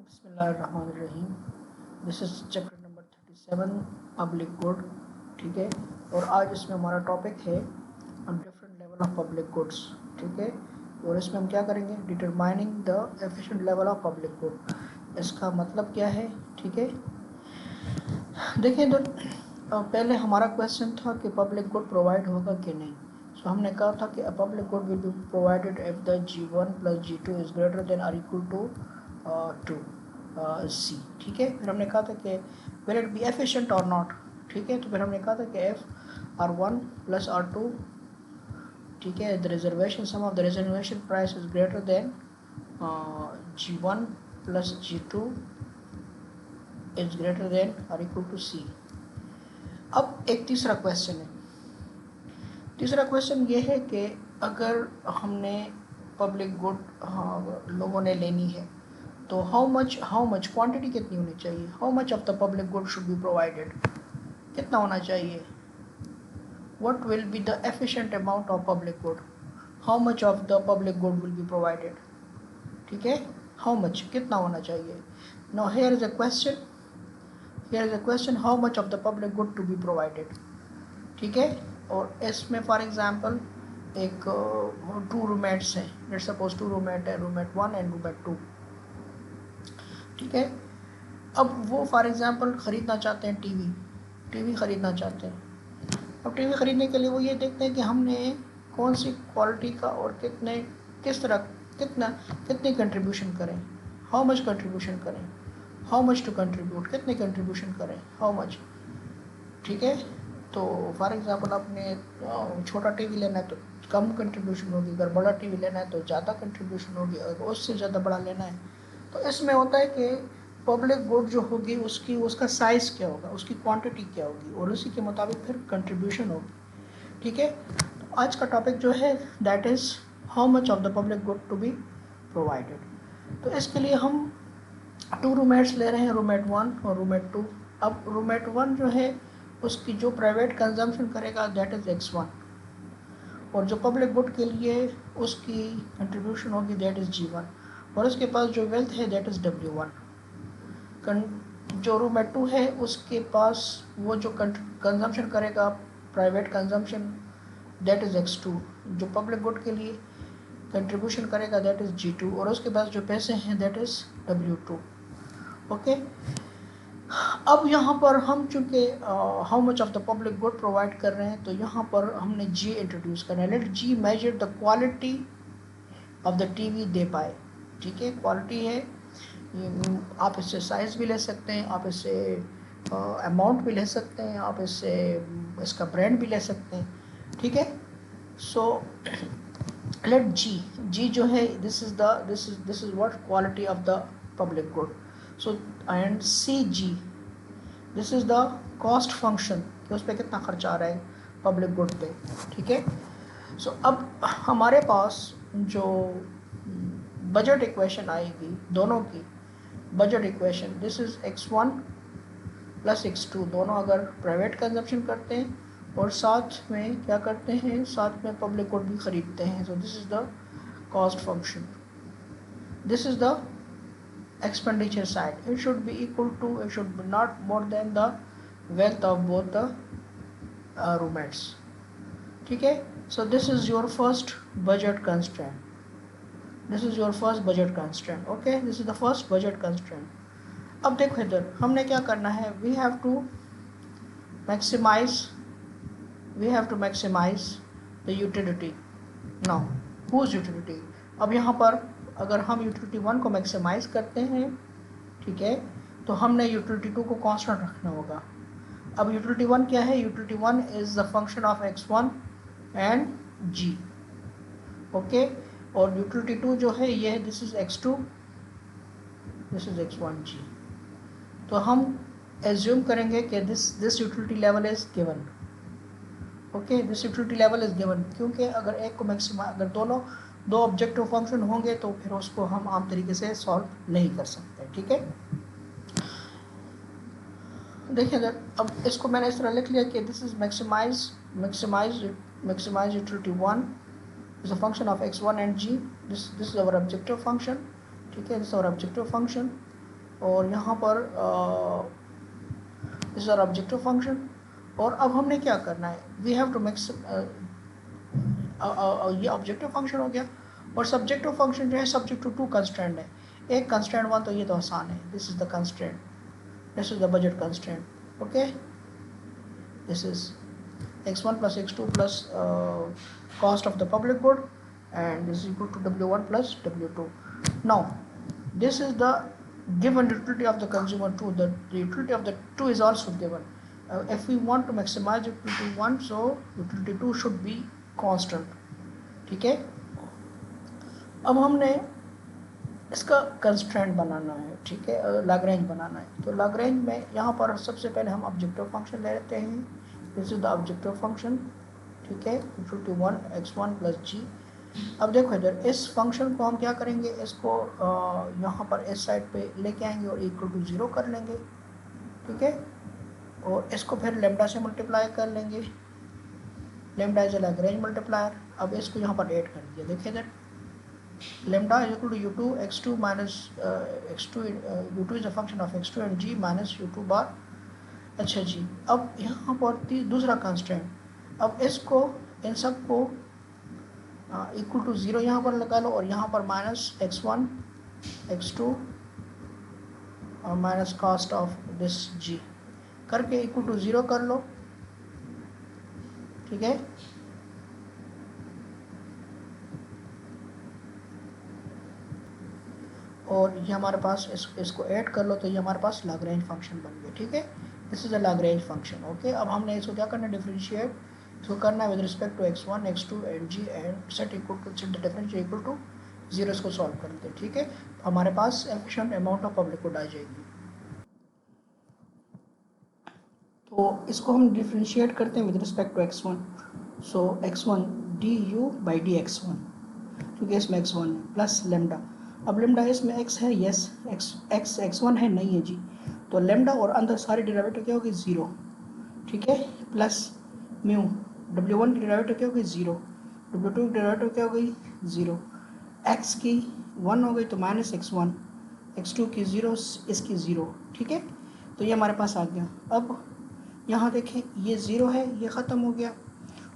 बिस्मिल्लाहिर्रहमानिर्रहीम। This is chapter number 37 public good. ठीक है, और आज इसमें हमारा टॉपिक है different level of public goods. ठीक है, और इसमें हम क्या करेंगे, determining the efficient level of public good. इसका मतलब क्या है? ठीक है, देखिए तो पहले हमारा क्वेश्चन था कि पब्लिक गुड प्रोवाइड होगा कि नहीं। सो हमने कहा था कि public good will be provided if the G1 + G2 is greater than और इक्वल टू 2 C। ठीक है, फिर हमने कहा था कि विल इट बी एफिशिएंट और नॉट। ठीक है, तो फिर हमने कहा था कि F R1 + R2, ठीक है, the reservation sum of the reservation price is greater than G1 + G2 is greater than और इक्वल टू C। अब एक तीसरा क्वेश्चन है। तीसरा क्वेश्चन ये है कि अगर हमने पब्लिक गुड लोगों ने लेनी है तो हाउ मच क्वांटिटी कितनी होनी चाहिए, how much of the public good should be provided, कितना होना चाहिए, what will be the efficient amount of public good, how much of the public good will be provided. ठीक है, हाउ मच कितना होना चाहिए। Now here is a question, how much of the public good to be provided. ठीक है, और इसमें for example एक 2 रूममेट्स हैं, लेट्स सपोज 2 रूममेट है, रूममेट 1 एंड रूममेट 2। ठीक है, अब वो फॉर एग्जांपल ख़रीदना चाहते हैं टीवी ख़रीदना चाहते हैं। अब टीवी ख़रीदने के लिए वो ये देखते हैं कि हमने कौन सी क्वालिटी का और किस तरह कितनी कंट्रीब्यूशन करें, हाउ मच कंट्रीब्यूशन करें, हाउ मच टू कंट्रीब्यूट, कितने कंट्रीब्यूशन करें, हाउ मच। ठीक है, तो फॉर एग्जांपल आपने छोटा टीवी लेना है तो कम कंट्रीब्यूशन होगी, अगर बड़ा टीवी लेना है तो ज़्यादा कंट्रीब्यूशन होगी, अगर उससे ज़्यादा बड़ा लेना है तो इसमें होता है कि पब्लिक गुड जो होगी उसका साइज़ क्या होगा, उसकी क्वांटिटी क्या होगी, और उसी के मुताबिक फिर कंट्रीब्यूशन होगी। ठीक है, तो आज का टॉपिक जो है that is how much of the public good to be provided. तो इसके लिए हम 2 रूममेट्स ले रहे हैं, रूममेट 1 और रूममेट 2। अब रूममेट 1 जो है उसकी जो प्राइवेट कंजम्पशन करेगा दैट इज़ X1, और जो पब्लिक गुड के लिए उसकी कंट्रीब्यूशन होगी दैट इज़ G1, और उसके पास जो वेल्थ है दैट इज़ W1। जो रूममेट 2 है उसके पास वो जो कंजम्पशन करेगा private consumption that is X2, जो पब्लिक गुड के लिए कंट्रीब्यूशन करेगा दैट इज़ G2, और उसके पास जो पैसे हैं दैट इज़ W2। ओके, अब यहाँ पर हम चूँकि how much of the public good provide कर रहे हैं तो यहाँ पर हमने G इंट्रोड्यूस करना है। Let G measure the quality of the TV दे पाए। ठीक है, क्वालिटी है, आप इससे साइज़ भी ले सकते हैं, आप इससे अमाउंट भी ले सकते हैं, आप इससे इसका ब्रांड भी ले सकते हैं। ठीक है, सो लेट G जो है this is what quality of the public good. So and CG this is the cost function, कि उस पर कितना खर्चा आ रहा है पब्लिक गुड पे। ठीक है, सो अब हमारे पास जो बजट इक्वेशन आएगी दोनों की, budget equation this is X1 + X2, दोनों अगर प्राइवेट कंजप्शन करते हैं और साथ में क्या करते हैं, साथ में पब्लिक गुड भी ख़रीदते हैं। So this is the cost function, this is the expenditure side. It should be equal to, it should be not more than the wealth of both the roommates. ठीक है, so this is your first budget constraint, this is your first budget constraint. Okay, this is the first budget constraint. अब देखो इधर हमने क्या करना है, we have to maximize the utility. Now whose utility? अब यहाँ पर अगर हम यूटिलिटी 1 को मैक्सिमाइज़ करते हैं, ठीक है, तो हमने यूटिलिटी 2 को कांस्टेंट रखना होगा। अब यूटिलिटी 1 क्या है, utility 1 is the function of X1 and G। Okay, और यूटिलिटी 2 जो है ये है this is X2, this is X1 G। तो हम एज्यूम करेंगे कि this utility level is given. Okay, this utility level is given, क्योंकि अगर एक को अगर दो ऑब्जेक्टिव फंक्शन होंगे तो फिर उसको हम आम तरीके से सॉल्व नहीं कर सकते। ठीक है, देखिए अगर अब इसको मैंने इस तरह लिख लिया कि this is maximize utility 1 is a function of X1 and G, this is our objective function. ठीक है, दिस आवर ऑब्जेक्टिव फंक्शन, और यहाँ पर दिस आर ऑब्जेक्टिव फंक्शन। और अब हमने क्या करना है, वी हैव टू मिक्स, ये ऑब्जेक्टिव फंक्शन हो गया। और सब्जेक्टिव फंक्शन जो है सब्जेक्ट टू टू कंस्ट्रेंट है। एक कंस्ट्रेंट वन तो ये तो आसान है, this is the constraint, this is the budget constraint. Okay, this is x1 plus x2 plus cost of the public good, and this is equal to w1 plus w2. Now this is the given utility of the consumer 2. The utility of the 2 is also given. If we want to maximize utility 1, so utility 2 should be constant. ठीक है, अब हमने इसका constraint बनाना है, ठीक है, Lagrange बनाना है। तो लाग्रेंज में यहाँ पर सबसे पहले हम ऑब्जेक्टिव फंक्शन ले लेते हैं, this is the objective function, ठीक है, इक्वल टू 1 x1 प्लस जी। अब देखो इधर इस फंक्शन को हम क्या करेंगे, इसको यहाँ पर इस साइड पे लेके आएंगे और इक्वल टू 0 कर लेंगे, ठीक है, और इसको फिर लेमडा से मल्टीप्लाई कर लेंगे, lambda is a Lagrange multiplier. अब इसको यहाँ पर ऐड कर दिया, देखिए इधर lambda is equal to u2 x2 minus x2, u2 is a function of x2 and g minus u2 bar। अच्छा जी, अब यहाँ पर दूसरा कंस्टेंट, अब इसको इन सब को इक्वल टू 0 यहाँ पर लगा लो और यहाँ पर माइनस x1 x2 और minus cost of this g करके इक्वल टू 0 कर लो, ठीक है। और ये हमारे पास इसको ऐड कर लो तो ये हमारे पास लाग्रेंज फंक्शन बन गया, ठीक है, this is a Lagrange function. Okay, अब हमने इसको क्या करना है, डिफरेंशिएट इसको करना है with respect to x1 x2 and g and set equal to set the differential equal to 0, इसको सॉल्व कर लेते हैं, ठीक है। तो हमारे पास efficient amount of public good आ जाएगी। तो इसको हम डिफरेंशिएट करते हैं with respect to x1, so x1 du by dx1, क्योंकि इसमें x1 है, प्लस लेमडा। अब लेमडा इसमें x है, यस, x1 है, नहीं है जी, तो लेमडा और अंदर सारे डेरिवेटिव क्या होगी 0, ठीक है, प्लस म्यू, w1 की डेरिवेटिव क्या होगी 0, w2 की डेरिवेटिव क्या हो गई 0, x की 1 हो गई तो माइनस x1, x2 की 0, इसकी 0, ठीक है। तो ये हमारे पास आ गया। अब यहाँ देखें ये 0 है, ये ख़त्म हो गया।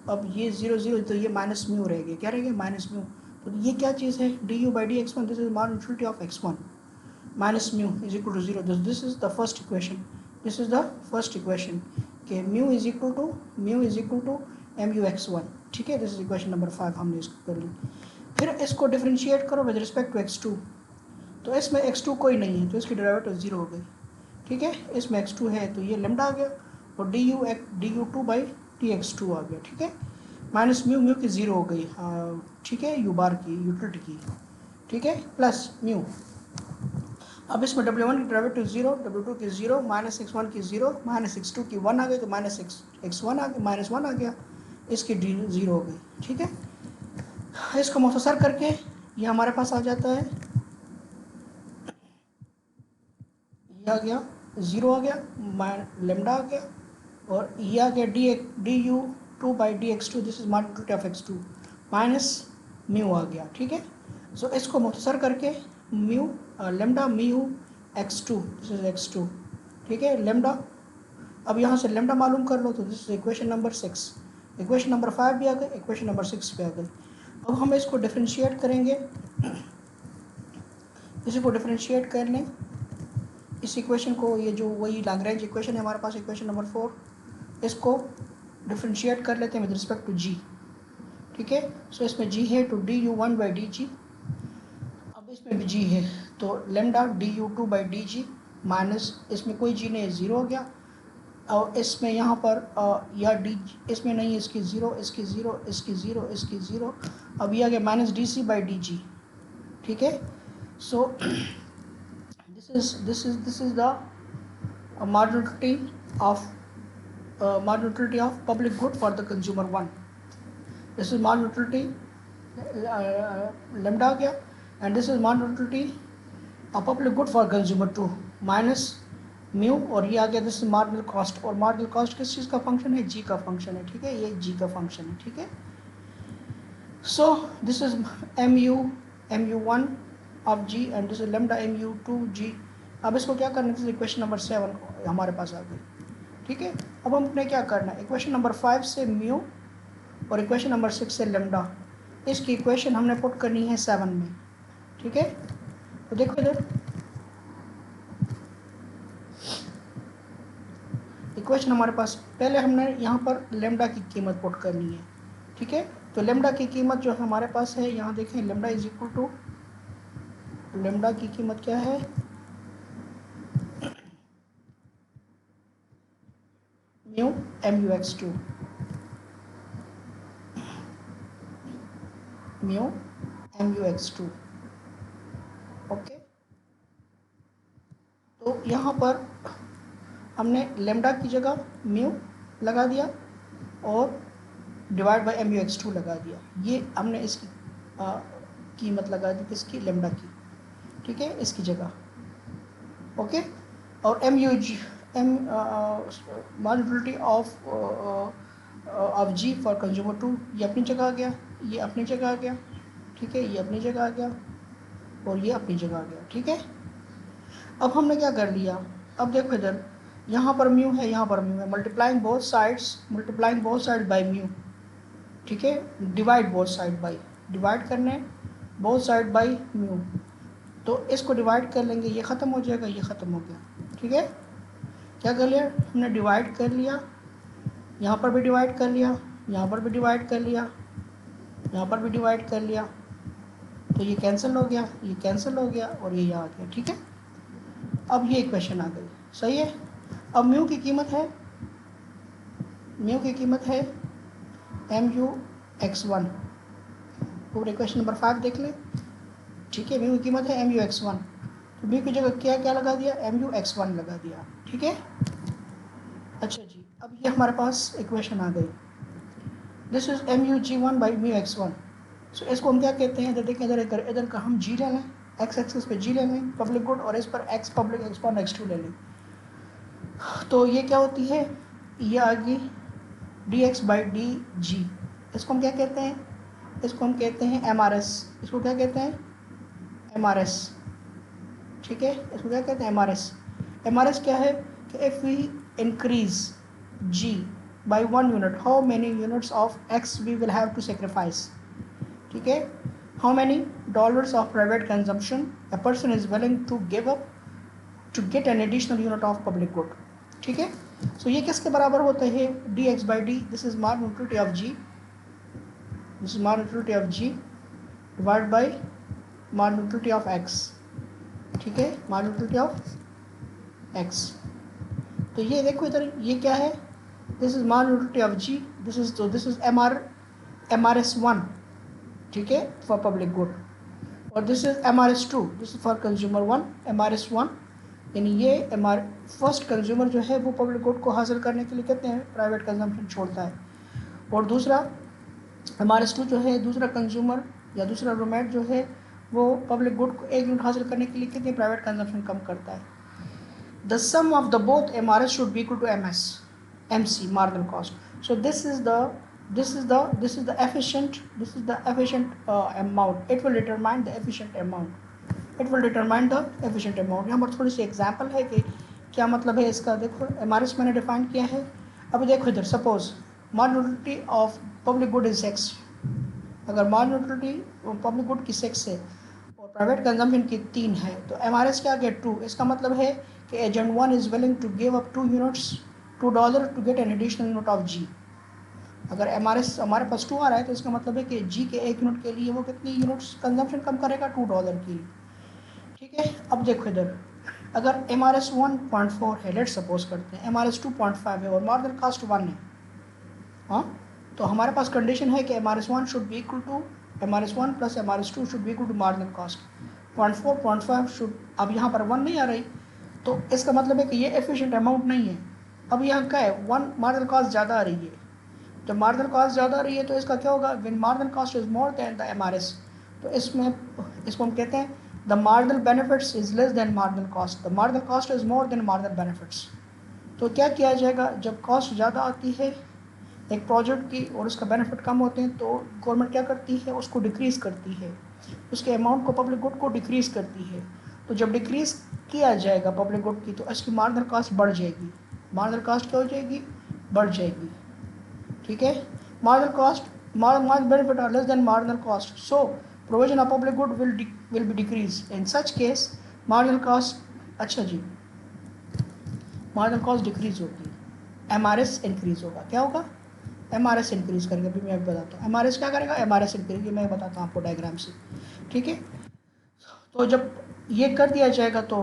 अब ये 0 0 तो ये माइनस म्यू रह गया, क्या रह गया, माइनस म्यू। तो ये क्या चीज़ है, d u by d x one, this is marginal utility of x1 minus mu is equal to 0। This is the first equation, this is the first equation कि mu is equal to M U x1, ठीक है, this is equation number 5 हमने इसको कर ली। फिर इसको differentiate करो with respect to x2, तो इसमें x2 कोई नहीं है तो इसकी डेरिवेटिव 0 हो गई, ठीक है, इसमें x2 है तो ये लेमडा आ गया और d u two by d x two आ गया, ठीक है, माइनस म्यू की 0 हो गई, ठीक है, यू बार की यूटिलिटी की, ठीक है, प्लस म्यू। अब इसमें w1 की डेरिवेटिव 0, w2 की 0, माइनस x1 की 0, माइनस x2 की 1 आ गई तो माइनस x1 आ गया, माइनस 1 आ गया, इसकी 0 हो गई, ठीक है। इसको मुख्तसर करके ये हमारे पास आ जाता है, ये आ गया 0 आ गया, लेमडा आ गया और ये आ गया d u two by d x two, this is modularity of x2 minus mu आ गया, ठीक है। सो इसको मुख्तसर करके mu lambda mu x2, this is x2, ठीक है, लेमडा। अब यहाँ से लेमडा मालूम कर लो तो this is equation number 6, equation number 5 भी आ गई, इक्वेशन नंबर 6 भी आ गई। अब हम इसको डिफरेंशिएट करेंगे, इसी को डिफरेंशिएट कर लें, इस इक्वेशन को, ये जो वही लाग्रेंज इक्वेशन है हमारे पास, इक्वेशन नंबर 4, इसको डिफरेंशिएट कर लेते हैं विद रिस्पेक्ट टू g, ठीक है। सो इसमें g है तो D you one by D जी, अब इसमें भी g है तो lambda D u two by D ji, minus इसमें कोई g नहीं है, 0 हो गया। और इसमें यहाँ पर या डी इसमें नहीं है, इसकी 0, इसकी 0, इसकी 0, इसकी 0, अब ये आ गया minus D C by D G, ठीक है। सो this is the marginality of public good for the consumer 1, this is marginality lambda आ गया, and this is marginality of public good for consumer 2 minus mu, और ये आ गया this is marginal cost, और marginal cost किस चीज़ का function है, जी का फंक्शन है, ठीक है, ये जी का फंक्शन है, ठीक है। So this is M U one of g and this is lambda mu2 g अब इसको क्या करना है, इक्वेशन नंबर 7 हमारे पास आ गई, ठीक है। अब हमने क्या करना है, इक्वेशन नंबर 5 से म्यू और इक्वेशन नंबर 6 से लेमडा, इसकी इक्वेशन हमने पुट करनी है 7 में, ठीक है। तो देखो इधर इक्वेशन हमारे पास, पहले हमने यहाँ पर लेमडा की कीमत पुट करनी है, ठीक है। तो लेमडा की कीमत जो हमारे पास है, यहाँ देखें lambda is equal to, lambda की कीमत क्या है, mu MUX2, mu MUX2, okay. तो यहाँ पर हमने लेमडा की जगह म्यू लगा दिया और डिवाइड बाय MUX2 लगा दिया, ये हमने इसकी कीमत लगा दी किसकी, लेमडा की, ठीक है, इसकी जगह, ओके। और मॉड्यूलिटी ऑफ जी फॉर कंज्यूमर 2, ये अपनी जगह आ गया, ये अपनी जगह आ गया, ठीक है, ये अपनी जगह आ गया और ये अपनी जगह आ गया, ठीक है। अब हमने क्या कर लिया, अब देखो इधर यहाँ पर म्यू है, यहाँ पर म्यू है, multiplying both side by mu, ठीक है, divide both side by, divide करने बोथ साइड बाय म्यू, तो इसको डिवाइड कर लेंगे, ये ख़त्म हो जाएगा, ये ख़त्म हो गया, ठीक है। क्या कर लिया हमने, डिवाइड कर लिया, यहाँ पर भी डिवाइड कर लिया, यहाँ पर भी डिवाइड कर लिया, यहाँ पर भी डिवाइड कर लिया, तो ये कैंसिल हो गया, ये कैंसिल हो गया और ये यहाँ आ गया, ठीक है। अब ये इक्वेशन आ गई, सही है। अब म्यू की कीमत है, म्यू की कीमत है MUX1, पूरे इक्वेशन नंबर 5 देख लें, ठीक है। म्यू की कीमत है MUX1, तो म्यू की जगह क्या क्या लगा दिया, MUX1 लगा दिया, ठीक है। अच्छा जी, अब ये हमारे पास इक्वेशन आ गई, this is MUG1 by MUX1। सो इसको हम क्या कहते हैं, इधर देखें, इधर का हम जी ले लें, एक्स एक्सिस पे जी ले लें पब्लिक गुड, और इस पर एक्स पब्लिक एक्सपॉन X2 ले लें, तो ये क्या होती है, ये आ गई dx बाई DG। इसको हम क्या कहते हैं, इसको हम कहते हैं MRS, इसको क्या कहते हैं, MRS, ठीक है, इसको क्या कहते हैं, MRS क्या है कि if we increase G by 1 unit, how many units of X we will have to sacrifice, ठीक है, how many dollars of private consumption a person is willing to give up to get an additional unit of public good, ठीक है। सो ये किसके बराबर होता है, dx by d, this is mar neutrality of G, this is mar neutrality of G divide by mar neutrality of X, ठीक है, मार न्यूट्रलिटी ऑफ X। तो ये देखो इधर ये क्या है, this is mar neutrality of G, this is MRS1, ठीक है, फॉर पब्लिक गुड, और this is MRS2, this is for consumer 1, MRS1, यानी ये फर्स्ट कंज्यूमर जो है वो पब्लिक गुड को हासिल करने के लिए कहते हैं प्राइवेट कंजम्पशन छोड़ता है, और दूसरा MRS2 जो है दूसरा कंज्यूमर या दूसरा रूममेट जो है वो पब्लिक गुड को 1 यूनिट हासिल करने के लिए कितनी प्राइवेट कंजम्पशन कम करता है। The sum of the both MRS should be equal to MC marginal cost. So this is the efficient amount, it will determine the efficient amount, यहाँ पर थोड़ी सी एग्जांपल है कि क्या मतलब है इसका। देखो MRS मैंने डिफाइन किया है, अब देखो इधर सपोज मार neutrality of public good is 6, अगर मार न्यूट्रलिटी पब्लिक गुड की 6 है और प्राइवेट कंजम्पशन की 3 है, तो MRS क्या गया 2, इसका मतलब है कि agent 1 is willing to give up 2 units $2 to get an additional unit of G। अगर MRS हमारे पास 2 आ रहा है तो इसका मतलब है कि G के 1 यूनिट के लिए वो कितनी यूनिट्स कंजम्पशन कम करेगा, $2 की, ठीक है। अब देखो इधर अगर MRS 1.4 है, लेट सपोज करते हैं MRS 2.5 है और मार्जिनल कॉस्ट 1 है, हाँ, तो हमारे पास कंडीशन है कि MRS 1 should be equal to MRS 1 plus MRS 2 should be equal to marginal cost 0.4 0.5 should, अब यहाँ पर 1 नहीं आ रही तो इसका मतलब है कि ये एफिशिएंट अमाउंट नहीं है। अब यहाँ क्या है, 1 मार्जिनल कॉस्ट ज़्यादा आ रही है, जब मार्जिनल कॉस्ट ज़्यादा आ रही है तो इसका क्या होगा, when marginal cost is more than the MRS, तो इसमें इसको हम कहते हैं the marginal benefits is less than marginal cost, the marginal cost is more than marginal benefits. तो क्या किया जाएगा, जब कॉस्ट ज़्यादा आती है एक प्रोजेक्ट की और उसका बेनिफिट कम होते हैं तो गवर्नमेंट क्या करती है, उसको डिक्रीज़ करती है, उसके अमाउंट को पब्लिक गुड को डिक्रीज़ करती है। तो जब डिक्रीज किया जाएगा पब्लिक गुड की, तो इसकी मार्जिनल कॉस्ट बढ़ जाएगी। मार्जिनल कॉस्ट क्या हो जाएगी? बढ़ जाएगी। ठीक है, marginal cost marginal benefit are less than marginal cost, so provision of public good will be decreased. In such case marginal cost, अच्छा जी, मार्जिनल कॉस्ट डिक्रीज होगी, एमआरएस इंक्रीज होगा। क्या होगा? एमआरएस इंक्रीज करेगा। अभी मैं बताता हूँ एमआरएस क्या करेगा। एमआरएस इंक्रीज, मैं बताता हूँ आपको डायग्राम से। ठीक है, तो जब ये कर दिया जाएगा तो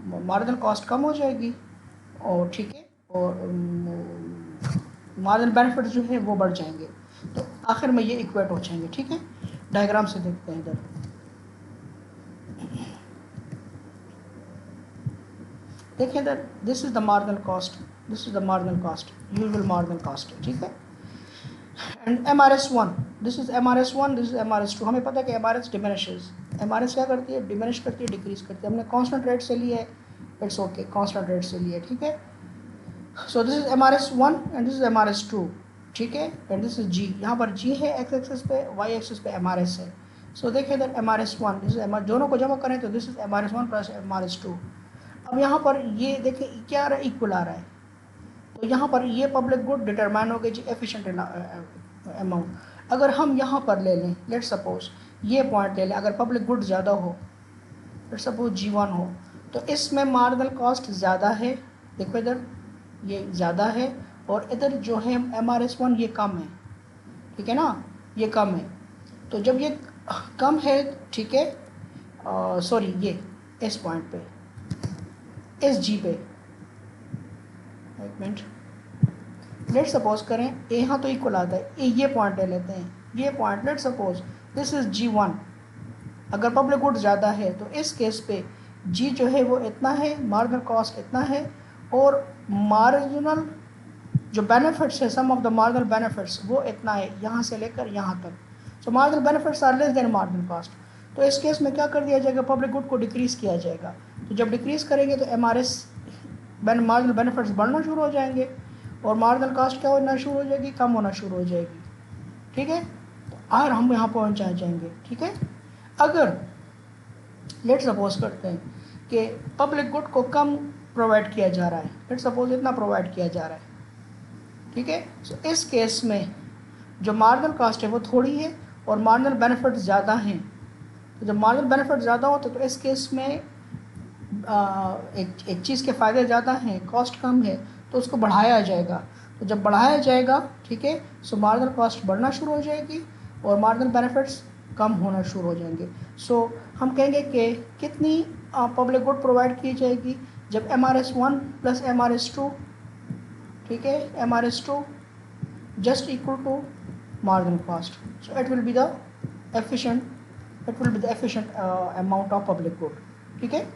मार्जिनल कॉस्ट कम हो जाएगी, और ठीक है, और मार्जिनल बेनिफिट जो है वो बढ़ जाएंगे, तो आखिर में ये इक्वेट हो जाएंगे। ठीक है, डायग्राम से देखते हैं इधर। देखिए इधर, this is the marginal cost, this is the marginal cost, usual marginal cost. ठीक है, and MRS1, this is MRS1, this is MRS2। हमें पता है कि MRS डिमिनिशेस, MRS क्या करती है? डिमिनिश करती है, डिक्रीज करती है। हमने कांस्टेंट रेट से लिया है, इट्स ओके, कांस्टेंट रेट से लिया है। ठीक है, so this is MRS1 and this is MRS2। ठीक है, एंड दिस इज G, यहाँ पर G है एक्स एक्सिस पे, वाई एक्सिस पे MRS है। सो देखिए इधर MRS1, दिस इज दोनों को जमा करें तो this is MRS1 plus MRS2। अब यहाँ पर ये देखिए क्या आ रहा है? इक्वल आ रहा है। तो यहाँ पर ये पब्लिक गुड डिटरमाइन हो गई जी एफिशिएंट अमाउंट। अगर हम यहाँ पर ले लें, लेट सपोज ये पॉइंट ले लें, अगर पब्लिक गुड ज़्यादा हो, लेट सपोज G1 हो, तो इसमें मार्जिनल कॉस्ट ज़्यादा है। देखो इधर ये ज़्यादा है, और इधर जो है MRS1 ये कम है। ठीक है ना, ये कम है। तो जब ये कम है, ठीक है, सॉरी ये इस पॉइंट पे, इस G पे, एक मिनट, लेट सपोज करें यहाँ तो इक्वल आता है, ये पॉइंट ले लेते हैं, ये point, let suppose this is G1। अगर पब्लिक गुड ज़्यादा है तो इस केस पे G जो है वो इतना है, मार्जिनल कॉस्ट इतना है, और मार्जिनल जो बेनिफिट्स है, sum of the marginal benefits वो इतना है, यहाँ से लेकर यहाँ तक। So marginal benefits are less than marginal cost. तो इस केस में क्या कर दिया जाएगा? पब्लिक गुड को डिक्रीज़ किया जाएगा। तो जब डिक्रीज़ करेंगे तो MRS मार्जिनल बेनिफिट्स बढ़ना शुरू हो जाएंगे, और मार्जिनल कॉस्ट क्या होना शुरू हो जाएगी? कम होना शुरू हो जाएगी। ठीक है, और हम यहाँ पहुँच जाएंगे। ठीक है, अगर लेट सपोज करते हैं कि पब्लिक गुड को कम प्रोवाइड किया जा रहा है, लेट सपोज इतना प्रोवाइड किया जा रहा है। ठीक है, सो इस केस में जो मार्जिनल कॉस्ट है वो थोड़ी है और मार्जिनल बेनिफिट ज़्यादा हैं। तो जब मार्जिनल बेनिफिट ज़्यादा होते तो इस केस में एक चीज़ के फ़ायदे ज़्यादा हैं, कॉस्ट कम है, तो उसको बढ़ाया जाएगा। तो जब बढ़ाया जाएगा, ठीक है, सो मार्जिनल कॉस्ट बढ़ना शुरू हो जाएगी और मार्जिनल बेनिफिट्स कम होना शुरू हो जाएंगे। सो हम कहेंगे कि कितनी पब्लिक गुड प्रोवाइड की जाएगी? जब MRS1 प्लस MRS2, ठीक है, MRS2 just equal to marginal cost, so it will be the efficient amount of public good. ठीक है,